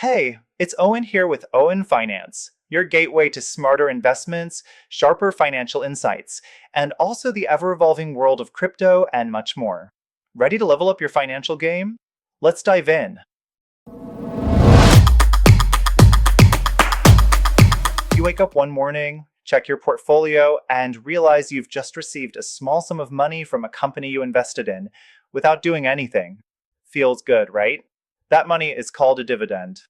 Hey, it's Owen here with Owen Finance, your gateway to smarter investments, sharper financial insights, and also the ever evolving world of crypto and much more. Ready to level up your financial game? Let's dive in. You wake up one morning, check your portfolio, and realize you've just received a small sum of money from a company you invested in without doing anything. Feels good, right? That money is called a dividend.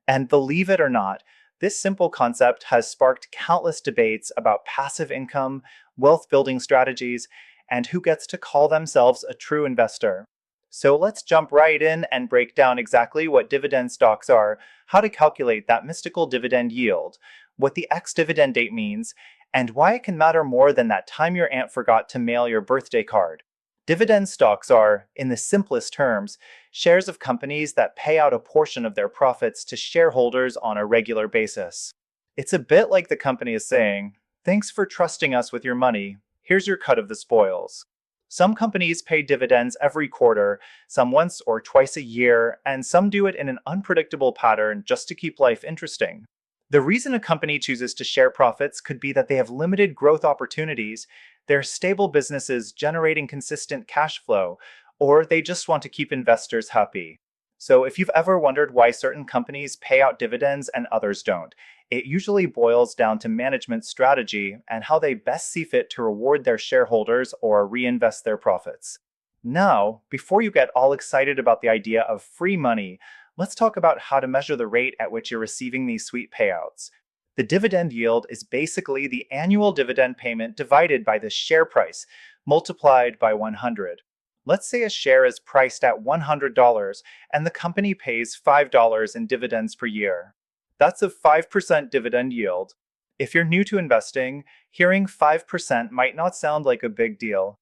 And believe it or not, this simple concept has sparked countless debates about passive income, wealth building strategies, and who gets to call themselves a true investor. So let's jump right in and break down exactly what dividend stocks are, how to calculate that mystical dividend yield, what the ex-dividend date means, and why it can matter more than that time your aunt forgot to mail your birthday card. Dividend stocks are, in the simplest terms, shares of companies that pay out a portion of their profits to shareholders on a regular basis. It's a bit like the company is saying, "Thanks for trusting us with your money. Here's your cut of the spoils." Some companies pay dividends every quarter, some once or twice a year, and some do it in an unpredictable pattern just to keep life interesting. The reason a company chooses to share profits could be that they have limited growth opportunities, they're stable businesses generating consistent cash flow, or they just want to keep investors happy. So, if you've ever wondered why certain companies pay out dividends and others don't, it usually boils down to management strategy and how they best see fit to reward their shareholders or reinvest their profits. Now, before you get all excited about the idea of free money, let's talk about how to measure the rate at which you're receiving these sweet payouts. The dividend yield is basically the annual dividend payment divided by the share price, multiplied by 100. Let's say a share is priced at $100 and the company pays $5 in dividends per year. That's a 5% dividend yield. If you're new to investing, hearing 5% might not sound like a big deal.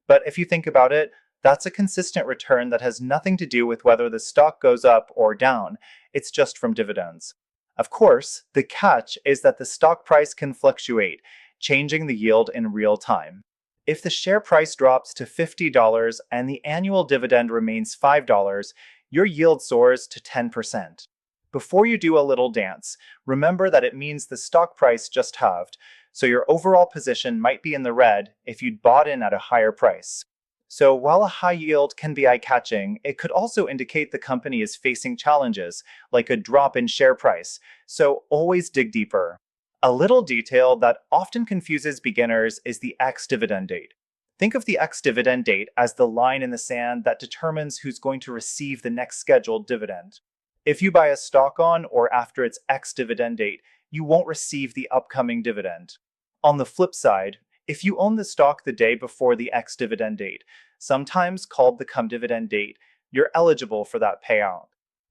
But if you think about it, that's a consistent return that has nothing to do with whether the stock goes up or down. It's just from dividends. Of course, the catch is that the stock price can fluctuate, changing the yield in real time. If the share price drops to $50 and the annual dividend remains $5, your yield soars to 10%. Before you do a little dance, remember that it means the stock price just halved, so your overall position might be in the red if you'd bought in at a higher price. So while a high yield can be eye-catching, it could also indicate the company is facing challenges, like a drop in share price, so always dig deeper. A little detail that often confuses beginners is the ex-dividend date. Think of the ex-dividend date as the line in the sand that determines who's going to receive the next scheduled dividend. If you buy a stock on or after its ex-dividend date, you won't receive the upcoming dividend. On the flip side, if you own the stock the day before the ex-dividend date, sometimes called the come-dividend date, you're eligible for that payout.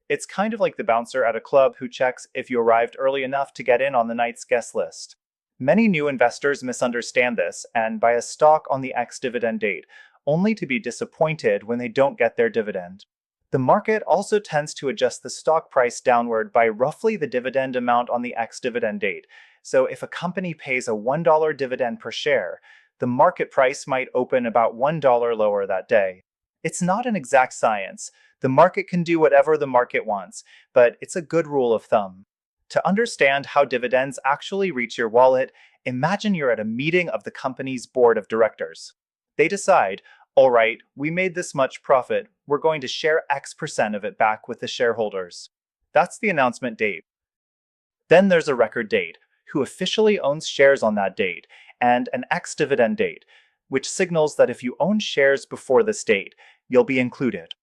It's kind of like the bouncer at a club who checks if you arrived early enough to get in on the night's guest list. Many new investors misunderstand this and buy a stock on the ex-dividend date, only to be disappointed when they don't get their dividend. The market also tends to adjust the stock price downward by roughly the dividend amount on the ex-dividend date. So if a company pays a $1 dividend per share, the market price might open about $1 lower that day. It's not an exact science. The market can do whatever the market wants, but it's a good rule of thumb. To understand how dividends actually reach your wallet, imagine you're at a meeting of the company's board of directors. They decide, all right, we made this much profit, we're going to share X% of it back with the shareholders. That's the announcement date. Then there's a record date, who officially owns shares on that date, and an ex-dividend date, which signals that if you own shares before this date, you'll be included.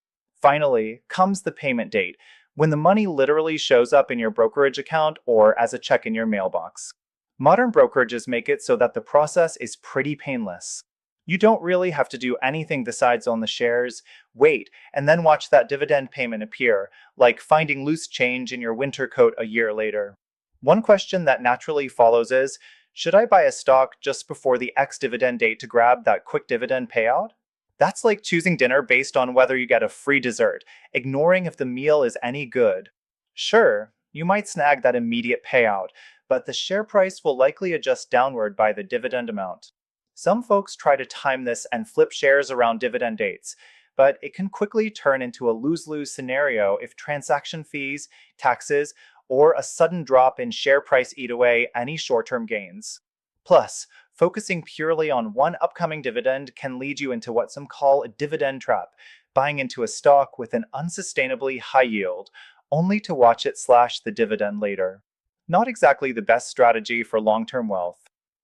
Finally, comes the payment date, when the money literally shows up in your brokerage account or as a check in your mailbox. Modern brokerages make it so that the process is pretty painless. You don't really have to do anything besides own the shares, wait, and then watch that dividend payment appear, like finding loose change in your winter coat a year later. One question that naturally follows is, should I buy a stock just before the ex-dividend date to grab that quick dividend payout? That's like choosing dinner based on whether you get a free dessert, ignoring if the meal is any good. Sure, you might snag that immediate payout, but the share price will likely adjust downward by the dividend amount. Some folks try to time this and flip shares around dividend dates, but it can quickly turn into a lose-lose scenario if transaction fees, taxes, or a sudden drop in share price eat away any short-term gains. Plus, focusing purely on one upcoming dividend can lead you into what some call a dividend trap, buying into a stock with an unsustainably high yield, only to watch it slash the dividend later. Not exactly the best strategy for long-term wealth.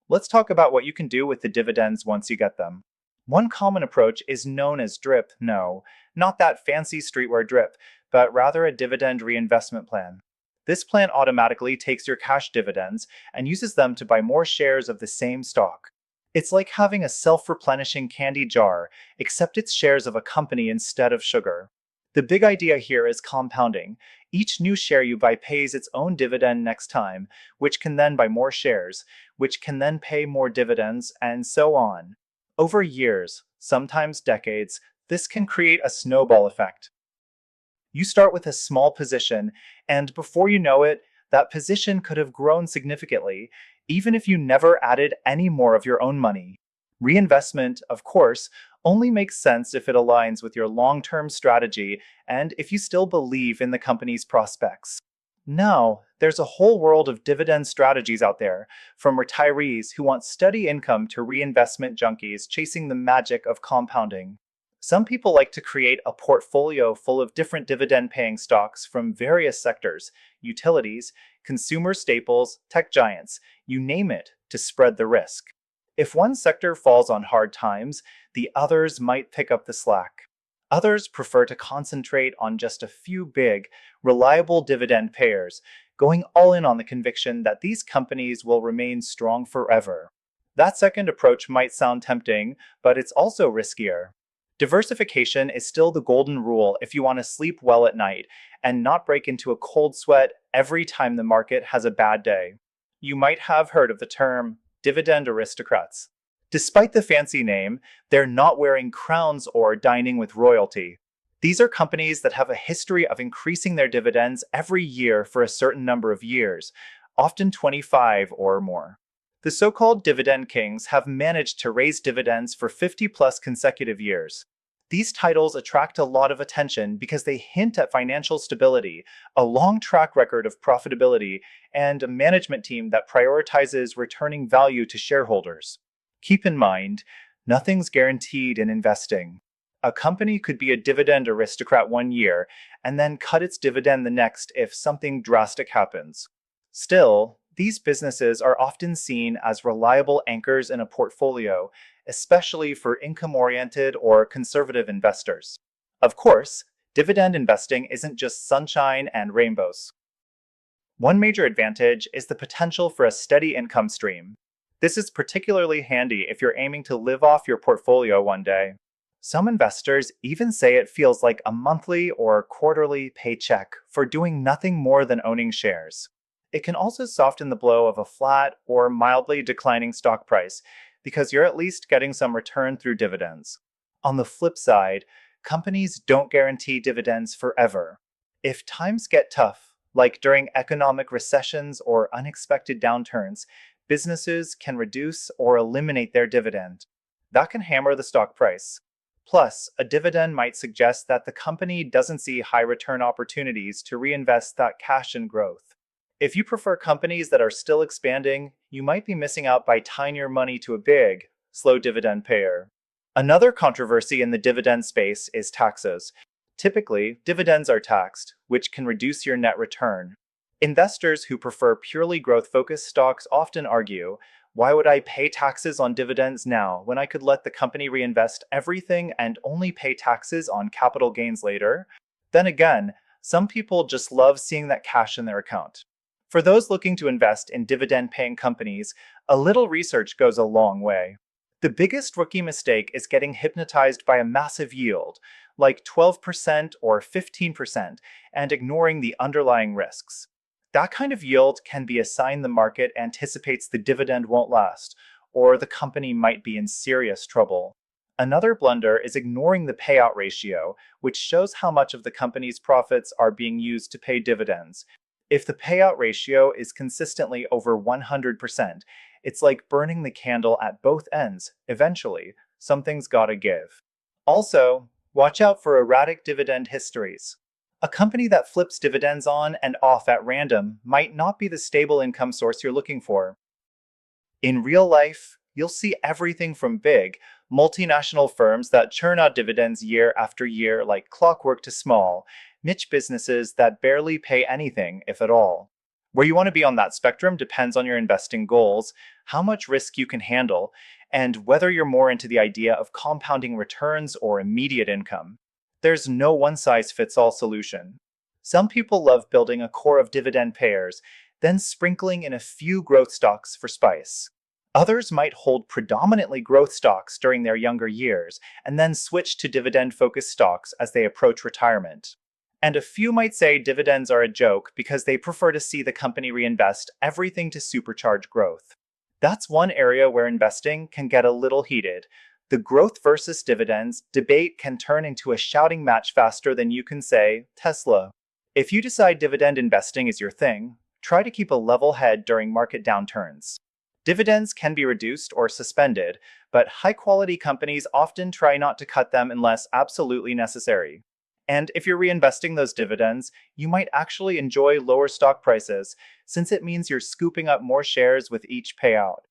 Let's talk about what you can do with the dividends once you get them. One common approach is known as DRIP. No, not that fancy streetwear drip, but rather a dividend reinvestment plan. This plan automatically takes your cash dividends and uses them to buy more shares of the same stock. It's like having a self-replenishing candy jar, except it's shares of a company instead of sugar. The big idea here is compounding. Each new share you buy pays its own dividend next time, which can then buy more shares, which can then pay more dividends, and so on. Over years, sometimes decades, this can create a snowball effect. You start with a small position, and before you know it, that position could have grown significantly, even if you never added any more of your own money. Reinvestment, of course, only makes sense if it aligns with your long-term strategy and if you still believe in the company's prospects. Now, there's a whole world of dividend strategies out there, from retirees who want steady income to reinvestment junkies chasing the magic of compounding. Some people like to create a portfolio full of different dividend-paying stocks from various sectors, utilities, consumer staples, tech giants, you name it, to spread the risk. If one sector falls on hard times, the others might pick up the slack. Others prefer to concentrate on just a few big, reliable dividend payers, going all in on the conviction that these companies will remain strong forever. That second approach might sound tempting, but it's also riskier. Diversification is still the golden rule if you want to sleep well at night and not break into a cold sweat every time the market has a bad day. You might have heard of the term dividend aristocrats. Despite the fancy name, they're not wearing crowns or dining with royalty. These are companies that have a history of increasing their dividends every year for a certain number of years, often 25 or more. The so-called dividend kings have managed to raise dividends for 50 plus consecutive years. These titles attract a lot of attention because they hint at financial stability, a long track record of profitability, and a management team that prioritizes returning value to shareholders. Keep in mind, nothing's guaranteed in investing. A company could be a dividend aristocrat one year and then cut its dividend the next if something drastic happens. Still, these businesses are often seen as reliable anchors in a portfolio, especially for income-oriented or conservative investors. Of course, dividend investing isn't just sunshine and rainbows. One major advantage is the potential for a steady income stream. This is particularly handy if you're aiming to live off your portfolio one day. Some investors even say it feels like a monthly or quarterly paycheck for doing nothing more than owning shares. It can also soften the blow of a flat or mildly declining stock price because you're at least getting some return through dividends. On the flip side, companies don't guarantee dividends forever. If times get tough, like during economic recessions or unexpected downturns, businesses can reduce or eliminate their dividend. That can hammer the stock price. Plus, a dividend might suggest that the company doesn't see high return opportunities to reinvest that cash in growth. If you prefer companies that are still expanding, you might be missing out by tying your money to a big, slow dividend payer. Another controversy in the dividend space is taxes. Typically, dividends are taxed, which can reduce your net return. Investors who prefer purely growth-focused stocks often argue, why would I pay taxes on dividends now when I could let the company reinvest everything and only pay taxes on capital gains later? Then again, some people just love seeing that cash in their account. For those looking to invest in dividend-paying companies, a little research goes a long way. The biggest rookie mistake is getting hypnotized by a massive yield, like 12% or 15%, and ignoring the underlying risks. That kind of yield can be a sign the market anticipates the dividend won't last, or the company might be in serious trouble. Another blunder is ignoring the payout ratio, which shows how much of the company's profits are being used to pay dividends. If the payout ratio is consistently over 100%, it's like burning the candle at both ends. Eventually, something's gotta give. Also, Watch out for erratic dividend histories. A company that flips dividends on and off at random might not be the stable income source you're looking for. In real life, you'll see everything from big, multinational firms that churn out dividends year after year like clockwork to small, niche businesses that barely pay anything, if at all. Where you want to be on that spectrum depends on your investing goals, how much risk you can handle, and whether you're more into the idea of compounding returns or immediate income. There's no one size fits all solution. Some people love building a core of dividend payers, then sprinkling in a few growth stocks for spice. Others might hold predominantly growth stocks during their younger years and then switch to dividend focused stocks as they approach retirement. And a few might say dividends are a joke because they prefer to see the company reinvest everything to supercharge growth. That's one area where investing can get a little heated. The growth versus dividends debate can turn into a shouting match faster than you can say, Tesla. If you decide dividend investing is your thing, try to keep a level head during market downturns. Dividends can be reduced or suspended, but high quality companies often try not to cut them unless absolutely necessary. And if you're reinvesting those dividends, you might actually enjoy lower stock prices, since it means you're scooping up more shares with each payout.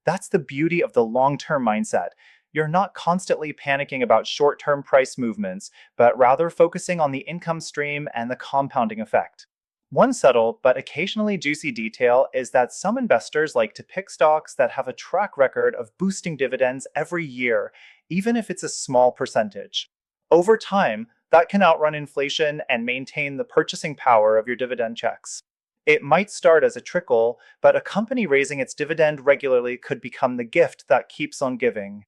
That's the beauty of the long term mindset. You're not constantly panicking about short term price movements, but rather focusing on the income stream and the compounding effect. One subtle but occasionally juicy detail is that some investors like to pick stocks that have a track record of boosting dividends every year, even if it's a small percentage. Over time, that can outrun inflation and maintain the purchasing power of your dividend checks. It might start as a trickle, but a company raising its dividend regularly could become the gift that keeps on giving.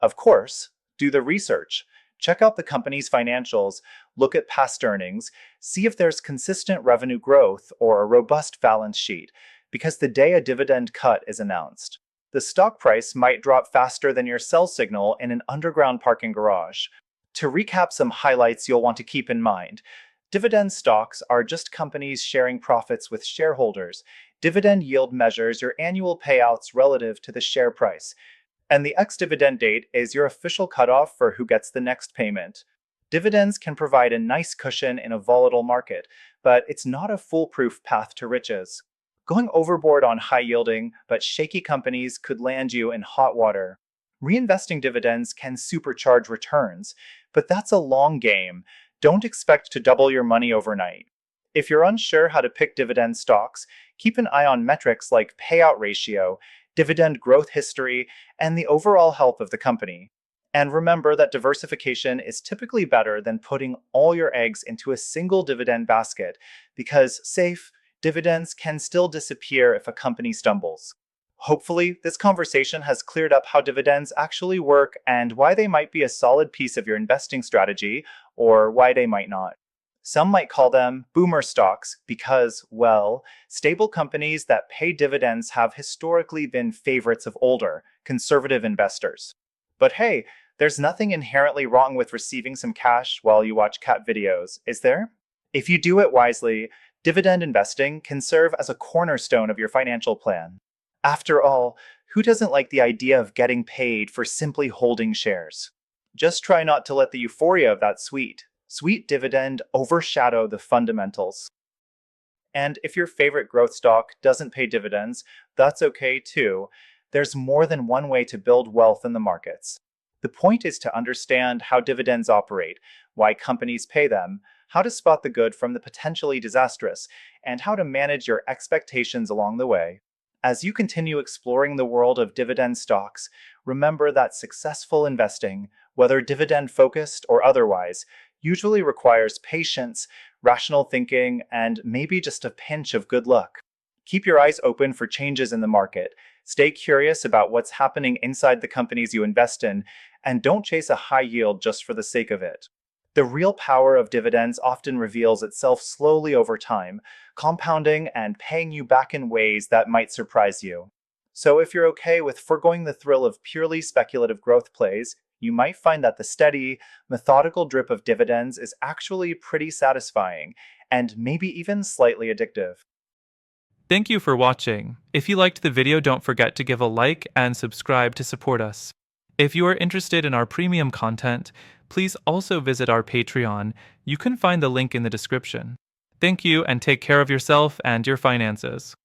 Of course, do the research. Check out the company's financials, look at past earnings, see if there's consistent revenue growth or a robust balance sheet, because the day a dividend cut is announced, the stock price might drop faster than your sell signal in an underground parking garage. To recap some highlights you'll want to keep in mind, dividend stocks are just companies sharing profits with shareholders. Dividend yield measures your annual payouts relative to the share price, and the ex-dividend date is your official cutoff for who gets the next payment. Dividends can provide a nice cushion in a volatile market, but it's not a foolproof path to riches. Going overboard on high-yielding but shaky companies could land you in hot water. Reinvesting dividends can supercharge returns, but that's a long game. Don't expect to double your money overnight. If you're unsure how to pick dividend stocks, keep an eye on metrics like payout ratio, dividend growth history, and the overall health of the company. And remember that diversification is typically better than putting all your eggs into a single dividend basket, because safe dividends can still disappear if a company stumbles. Hopefully, this conversation has cleared up how dividends actually work and why they might be a solid piece of your investing strategy, or why they might not. Some might call them boomer stocks because, well, stable companies that pay dividends have historically been favorites of older, conservative investors. But hey, there's nothing inherently wrong with receiving some cash while you watch cat videos, is there? If you do it wisely, dividend investing can serve as a cornerstone of your financial plan. After all, who doesn't like the idea of getting paid for simply holding shares? Just try not to let the euphoria of that sweet dividend overshadow the fundamentals. And if your favorite growth stock doesn't pay dividends, that's okay too. There's more than one way to build wealth in the markets. The point is to understand how dividends operate, why companies pay them, how to spot the good from the potentially disastrous, and how to manage your expectations along the way. As you continue exploring the world of dividend stocks, remember that successful investing, whether dividend focused or otherwise, usually requires patience, rational thinking, and maybe just a pinch of good luck. Keep your eyes open for changes in the market, stay curious about what's happening inside the companies you invest in, and don't chase a high yield just for the sake of it. The real power of dividends often reveals itself slowly over time, compounding and paying you back in ways that might surprise you. So if you're okay with foregoing the thrill of purely speculative growth plays, you might find that the steady, methodical drip of dividends is actually pretty satisfying, and maybe even slightly addictive. Thank you for watching. If you liked the video, don't forget to give a like and subscribe to support us. If you are interested in our premium content, please also visit our Patreon. You can find the link in the description. Thank you and take care of yourself and your finances.